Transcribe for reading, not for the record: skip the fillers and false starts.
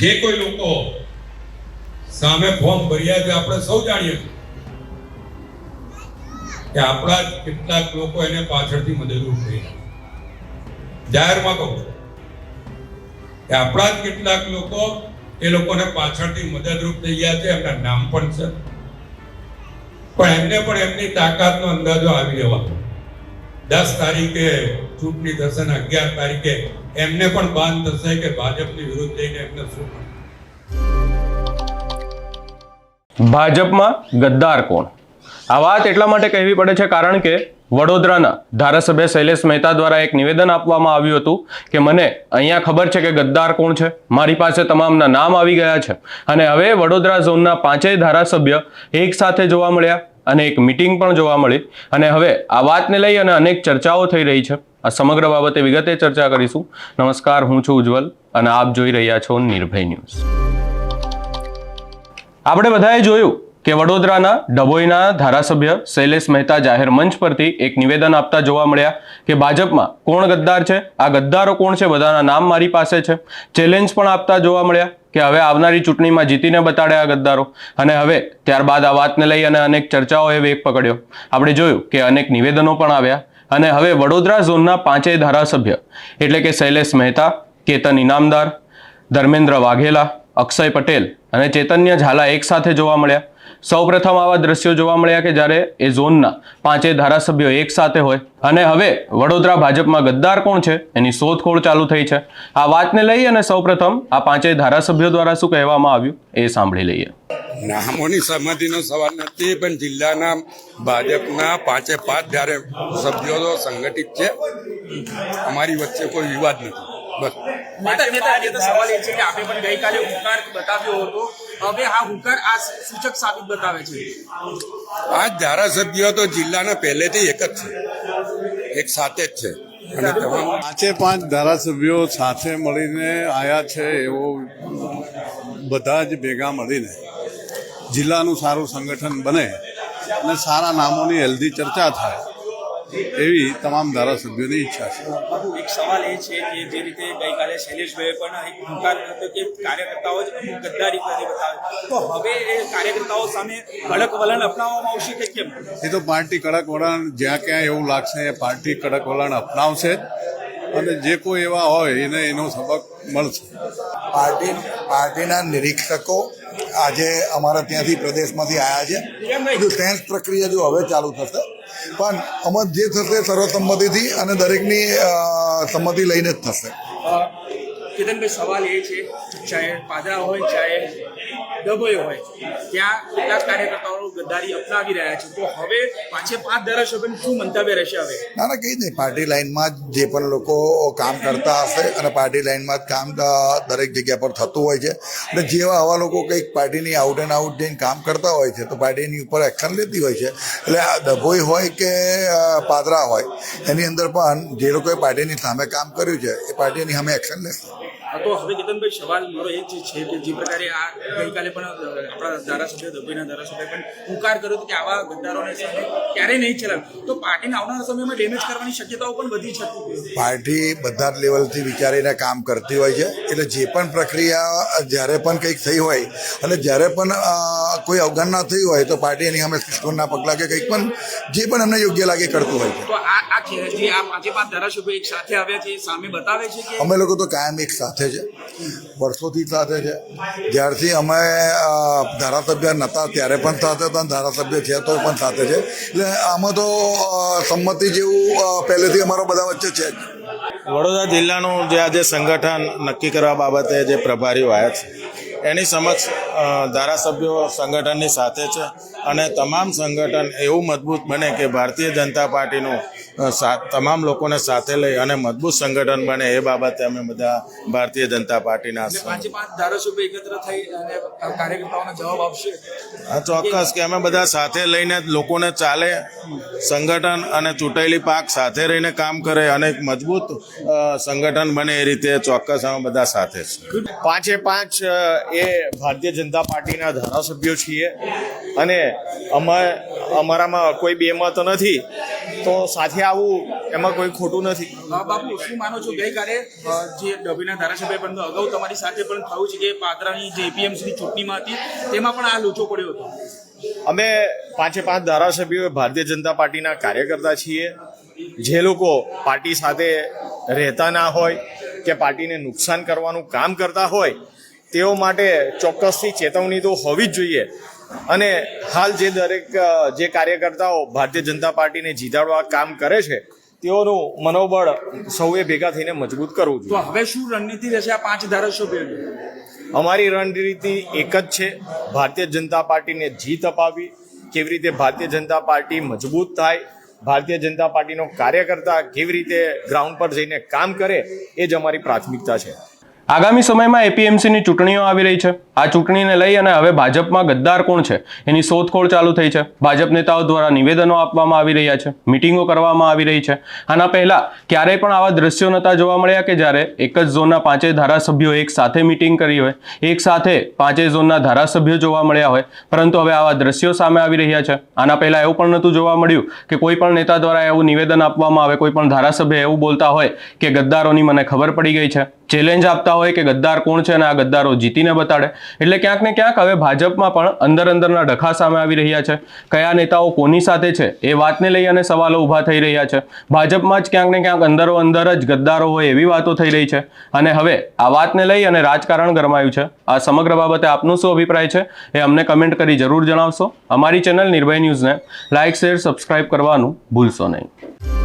જે કોઈ લોકો સામે ફોર્મ ભર્યા છે આપણે સૌ જાણીએ કે આપણા કેટલાક લોકો એને પાછળથી મદદરૂપ થઈ જાહેરમાં કહું કે આપણા જ કેટલાક લોકો એ લોકોને પાછળથી મદદરૂપ થઈ ગયા છે, એમના નામ પણ છે, પણ એમને પણ એમની તાકાતનો અંદાજો આવી જવા 10 તારીખે ચૂંટણી થશે ને 11 તારીખે એમને પણ ભાન થશે કે ભાજપની વિરુદ્ધ જઈને એમને શું. ભાજપમાં ગદ્દાર કોણ? આ વાત એટલા માટે કહેવી પડે છે કારણ કે વડોદરાના ધારાસભ્ય શૈલેષ મહેતા દ્વારા એક નિવેદન આપવામાં આવ્યું હતું કે મને અહીંયા ખબર છે કે ગદ્દાર કોણ છે, મારી પાસે તમામના નામ આવી ગયા છે. અને હવે વડોદરા ઝોનના 5 ધારાસભ્ય એક સાથે જોવા મળ્યા અને એક મીટિંગ પણ જોવા મળી અને હવે આ વાતને લઈ અને અનેક ચર્ચાઓ થઈ રહી છે. આ સમગ્ર બાબતે વિગતે ચર્ચા કરીશું. નમસ્કાર, હું છું ઉજ્જવલ અને આપ જોઈ રહ્યા છો નિર્ભય ન્યૂઝ. આપણે બધાએ જોયું કે વડોદરાના ડભોઈના ધારાસભ્ય શૈલેષ મહેતા જાહેર મંચ પરથી એક નિવેદન આપતા જોવા મળ્યા કે ભાજપમાં કોણ ગદ્દાર છે, આ ગદ્દારો કોણ છે, બધાના નામ મારી પાસે છે. ચેલેન્જ પણ આપતા જોવા મળ્યા કે હવે આવનારી ચૂંટણીમાં જીતીને બતાડે આ ગદ્દારો. અને હવે ત્યારબાદ આ વાતને લઈ અને અનેક ચર્ચાઓએ વેગ પકડ્યો. આપણે જોયું કે અનેક નિવેદનો પણ આવ્યા અને હવે વડોદરા ઝોનના 5 ધારાસભ્ય એટલે કે શૈલેષ મહેતા, કેતન ઇનામદાર, ધર્મેન્દ્ર વાઘેલા, અક્ષય પટેલ અને ચૈતન્ય ઝાલા એક સાથે જોવા મળ્યા. સૌપ્રથમ આવા દ્રશ્યો જોવા મળ્યા કે જ્યારે એ ઝોનના 5 ધારાસભ્યો એક સાથે હોય અને હવે વડોદરા ભાજપમાં ગદ્દાર કોણ છે એની શોધખોળ ચાલુ થઈ છે. આ વાતને લઈ અને સૌપ્રથમ આ 5 ધારાસભ્યો દ્વારા શું કહેવામાં આવ્યું એ સાંભળી લઈએ. નામોની સહમતિનો સવાલ નથી, પણ જિલ્લાના ભાજપના 5 જ્યારે સભ્યો સંગઠિત છે, અમારી વચ્ચે કોઈ વિવાદ નથી. બસ સવાલ એ છે કે આપણે પણ ગઈકાલે હુંકાર બતાવ્યો હતો, હવે આ હુંકાર આ સૂચક સાબિત બતાવે છે. આ ધારાસભ્યો તો જિલ્લાના પહેલેથી એક જ છે, એક સાથે જ છે અને તમામ 5 ધારાસભ્યો સાથે મળીને આયા છે. એવો બધા જ ભેગા મળીને જિલ્લાનું સારું સંગઠન બને અને સારા નામોની હેલ્ધી ચર્ચા થાય એવી તમામ ધારાસભ્યોની ઈચ્છા છે. એક સવાલ એ છે કે જે રીતે ગઈકાલે શૈલેષભાઈએ પણ એક હુંકાર હતો કે કાર્યકર્તાઓ જ અમુક ગદ્દારી કરી બતાવે, તો હવે એ કાર્યકર્તાઓ સામે કડક વલણ અપનાવવામાં આવશે કે કેમ? એ તો પાર્ટી કડક વલણ જ્યાં ક્યાં એવું લાગશે એ પાર્ટી કડક વલણ અપનાવશે અને જે કોઈ એવા હોય એને એનો સબક મળશે. પાર્ટીના નિરીક્ષકો આજે અમારા ત્યાંથી પ્રદેશમાંથી આવ્યા છે. બધું સેન્સ પ્રક્રિયા જો હવે ચાલુ થશે, પણ અમત જે થશે સર્વસંમતિથી અને દરેકની સંમતિ લઈને જ થશે. કેતનભાઈ, સવાલ એ છે ચાહે પાદરા હોય ચાહે ડભોઈ હોય, ત્યાં કેટલાક કાર્યકર્તાઓ ગદ્દારી અપનાવી રહ્યા છે, તો હવે 5 ધારાસભ્યોનું શું મંતવ્ય રહેશે? હવે ના કંઈ નહીં, પાર્ટી લાઇનમાં જ જે પણ લોકો કામ કરતા હશે અને પાર્ટી લાઇનમાં જ કામ દરેક જગ્યા પર થતું હોય છે અને જેવા આવા લોકો કંઈક પાર્ટીની આઉટ એન્ડ આઉટ જઈને કામ કરતા હોય છે તો પાર્ટીની ઉપર એક્શન લેતી હોય છે. એટલે આ ડભોઈ હોય કે પાદરા હોય એની અંદર પણ જે લોકોએ પાર્ટીની સામે કામ કર્યું છે એ પાર્ટીની સામે એક્શન લેશે. તો હવે કેતનભાઈ, સવાલ મારો એ જ છે કે જે પ્રકારે આ ગઈકાલે પણ આપણા ધારાસભ્ય ડભોઈના ધારાસભ્ય પણ હુંકાર કર્યો હતો કે આવા ગદ્દારોને સામે ક્યારેય નહીં ચલાવે, તો પાર્ટીને આવનારા સમયમાં ડેમેજ કરવાની શક્યતાઓ પણ વધી છે. પાર્ટી બધા જ લેવલથી વિચારીને કામ કરતી હોય છે. એટલે જે પણ પ્રક્રિયા જ્યારે પણ કંઈક થઈ હોય અને જ્યારે પણ કોઈ અવગણના થઈ હોય તો પાર્ટી એની સામે શિસ્તોના પગલાં કે કંઈક પણ જે પણ એમને યોગ્ય લાગે કરતું હોય છે. તો આ જે આ 5 ધારાસભ્યો એક સાથે આવ્યા છે એ સામે બતાવે છે કે અમે લોકો તો કાયમ એક સાથે છે, વર્ષોથી સાથે છે. જ્યારથી અમે ધારાસભ્ય નહોતા ત્યારે પણ સાથે હતા, ધારાસભ્ય છે તો પણ સાથે છે. એટલે આમાં તો સંમતિ જેવું પહેલેથી અમારો બધા વચ્ચે છે. વડોદરા જિલ્લાનું જે આજે સંગઠન નક્કી કરવા બાબતે જે પ્રભારીઓ આવ્યા છે એની સમક્ષ ધારાસભ્યો સંગઠનની સાથે છે અને તમામ સંગઠન એવું મજબૂત બને કે ભારતીય જનતા પાર્ટીનું તમામ લોકોને સાથે લઈ અને મજબૂત સંગઠન બને એ બાબતે અમે બધા ભારતીય જનતા પાર્ટીના 5 ધારાસભ્યો એકત્ર થઈ અને કાર્યકર્તાઓને જવાબ આપશે. ચોક્કસ કે અમે બધા સાથે લઈને લોકોને ચાલે, સંગઠન અને ચૂંટાયેલી પાક સાથે રહીને કામ કરે અને એક મજબૂત સંગઠન બને એ રીતે ચોક્કસ અમે બધા સાથે છીએ. 5 એ ભારતીય જનતા પાર્ટીના ધારાસભ્યો છીએ અને અમારામાં કોઈ બેમત નથી, તો સાથે આવું એમાં કોઈ ખોટું નથી. બાપુ શું માનો છો ગઈકાલે જે ડભોઈના ધારાસભ્ય પણ અગાઉ તમારી સાથે પણ થયું છે કે પાદરાની જે એપીએમસીની ચૂંટણીમાં હતી તેમાં પણ આ લોચો પડ્યો હતો. અમે 5 ધારાસભ્યો ભારતીય જનતા પાર્ટીના કાર્યકર્તા છીએ. જે લોકો પાર્ટી સાથે રહેતા ના હોય કે પાર્ટીને નુકસાન કરવાનું કામ કરતા હોય તેઓ માટે ચોક્કસથી ચેતવણી તો હોવી જ જોઈએ. અને હાલ જે કાર્યકર્તાઓ ભારતીય જનતા પાર્ટીને જીતાડવા કામ કરે છે તેઓનું મનોબળ સૌએ ભેગા થઈને મજબૂત કરવું તો જોઈએ. હવે શું રણનીતિ રહેશે આ 5 ધારાસભ્યોની? અમારી રણનીતિ એક જ છે, ભારતીય જનતા પાર્ટીને જીત અપાવી. કેવી રીતે ભારતીય જનતા પાર્ટી મજબૂત થાય, ભારતીય જનતા પાર્ટીનો કાર્યકર્તા કેવી રીતે ગ્રાઉન્ડ પર જઈને કામ કરે, એ જ અમારી પ્રાથમિકતા છે. આગામી સમયમાં એપીએમસીની ચૂંટણીઓ આવી રહી છે. આ ચૂંટણીને લઈ અને હવે ભાજપમાં ગદ્દાર કોણ છે એની શોધખોળ ચાલુ થઈ છે. ભાજપ નેતાઓ દ્વારા નિવેદનો આપવામાં આવી રહ્યા છે, મિટિંગો કરવામાં આવી રહી છે. આના પહેલા ક્યારેય પણ આવા દ્રશ્યો નહોતા જોવા મળ્યા કે જ્યારે એક જ ઝોનના 5 ધારાસભ્યો એક સાથે મિટિંગ કરી હોય, એક સાથે 5 ઝોનના ધારાસભ્યો જોવા મળ્યા હોય. પરંતુ હવે આવા દ્રશ્યો સામે આવી રહ્યા છે. આના પહેલા એવું પણ નહોતું જોવા મળ્યું કે કોઈ પણ નેતા દ્વારા એવું નિવેદન આપવામાં આવે, કોઈ પણ ધારાસભ્ય એવું બોલતા હોય કે ગદ્દારોની મને ખબર પડી ગઈ છે, ચેલેન્જ આપતા હોય કે ગદ્દાર કોણ છે અને આ ગદ્દારો જીતીને બતાડે. એટલે ક્યાંક ને ક્યાંક હવે ભાજપમાં પણ અંદરના ડખા સામે આવી રહ્યા છે. કયા નેતાઓ કોની સાથે છે એ વાતને લઈ અને સવાલો ઊભા થઈ રહ્યા છે. ભાજપમાં જ ક્યાંક ને ક્યાંક અંદર જ ગદ્દારો હોય એવી વાતો થઈ રહી છે. અને હવે આ વાતને લઈ અને રાજકારણ ગરમાયું છે. આ સમગ્ર બાબતે આપનો શું અભિપ્રાય છે એ અમને કમેન્ટ કરી જરૂર જણાવશો. અમારી ચેનલ નિર્ભય ન્યૂઝને લાઇક, શેર, સબસ્ક્રાઇબ કરવાનું ભૂલશો નહીં.